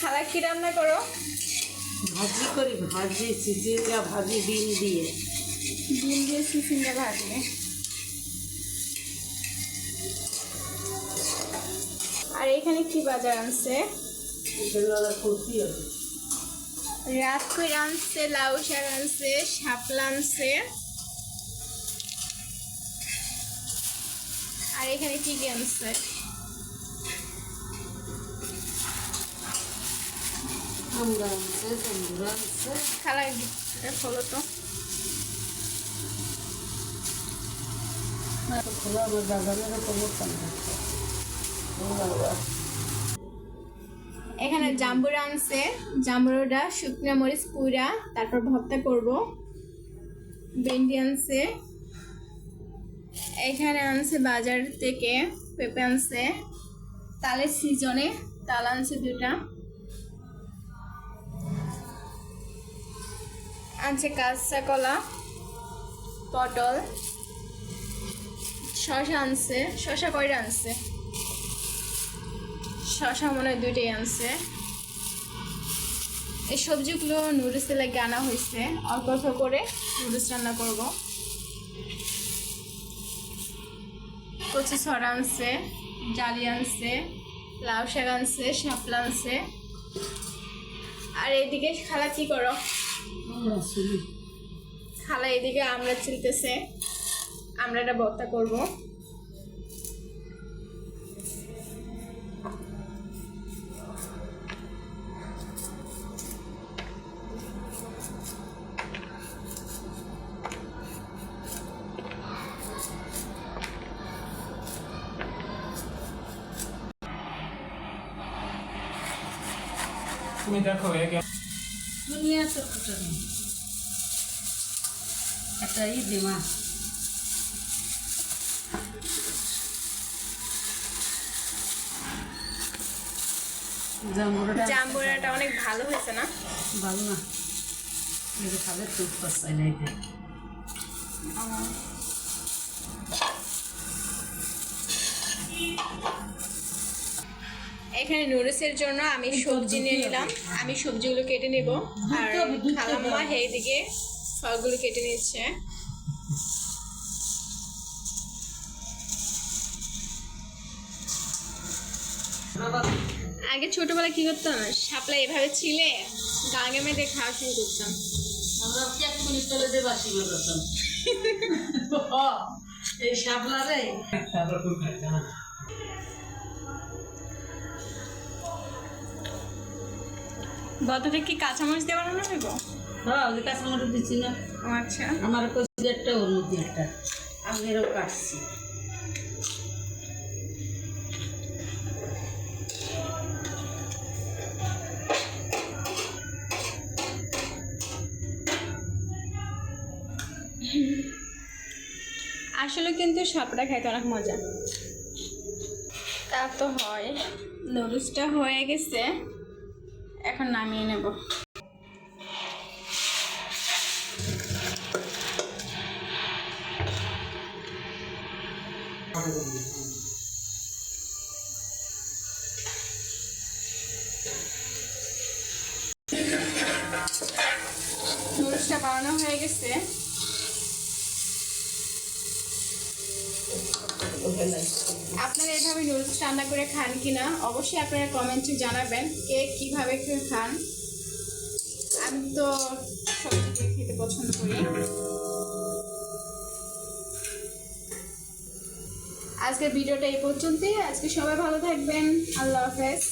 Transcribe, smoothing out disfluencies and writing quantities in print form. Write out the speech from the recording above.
খালা কি রান্না করো? ভাজি করি, ভাজি চিচিঙ্গা ভাজি ডিম দিয়ে। ডিম দিয়ে চিচিঙ্গা ভাজি। আর এখানে কি বাজার আনছে? কুর্তি আছে। রাত করে আনছে, লাউ শাক আনছে, শাপলা আনছে। আর এখানে কি কি আনছে? আমরা আনছে, তন্দুরা আনছে। খালা খোলো তো। খোলা আমার বাগানের খবর। এখানে জাম্বুরা আনছে, জাম্বুরাটা শুকনো মরিচ পুরা তারপর ভর্তা করব। ভেন্ডি আনছে। এখানে আনছে বাজার থেকে পেঁপে আনছে, তালের সিজনে তাল আনছে 2টা। আনছে কাঁচা কলা, পটল, শসা আনছে। শসা কয়টা আনছে? শসা মনে হয় 2টাই আনছে। এই সবজিগুলো নুডলসে লাগে আনা হয়েছে, অল্প অল্প করে নুডলস রান্না করব। কচু ছড়া আনছে, জালি আনছে, লাউ শাক আনছে, শাপলা আনছে। আর এইদিকে খালা কি করো? খালা এইদিকে আমরা ছিলতেছে, আমরা এটা ভর্তা করব। তুমি দেখো দুনিয়া তো একটা দিমা জাম্বুরাটা অনেক ভালো হয়েছে না? ভালো না, খাবে টুক পাচ্ছাই না। এখানে নুডলসের জন্য আমি সবজি নিয়ে নিলাম। আমি সবজিগুলো কেটে নেব, আর খালাম্মা এইদিকে ফলগুলো কেটে নিচ্ছে। আগে ছোটবেলায় কি করতাম, শাপলা এভাবে ছিলে গাঙে মেয়েদের খাওয়া শুরু করতাম। আমরা 1 মিনিট চলে যে বাসি করতাম এই শাপলা রে। বতটা কি কাঁচামরিচ দিয়ে বানানো হইব? হ্যাঁ, ওই কাঁচামরিচ দিচ্ছি না। আচ্ছা, আমার কচি একটা, ওর মধ্যে একটা আমি এরকম কাটছি। আসলে কিন্তু শাপলা খাইতে অনেক মজা। তা তো হয়। নুডলসটা হয়ে গেছে, এখন নামিয়ে নেব। নুডলসটা বানানো হয়ে গেছে। আপনারা এভাবে নুডলস রান্না করে খান কিনা অবশ্যই আপনারা কমেন্টে জানাবেন, কে কিভাবে খান। আমি তো সবজি দিয়ে খেতে পছন্দ করি। আজকের ভিডিওটা এই পর্যন্তই। আজকে সবাই ভালো থাকবেন। আল্লাহ হাফেজ।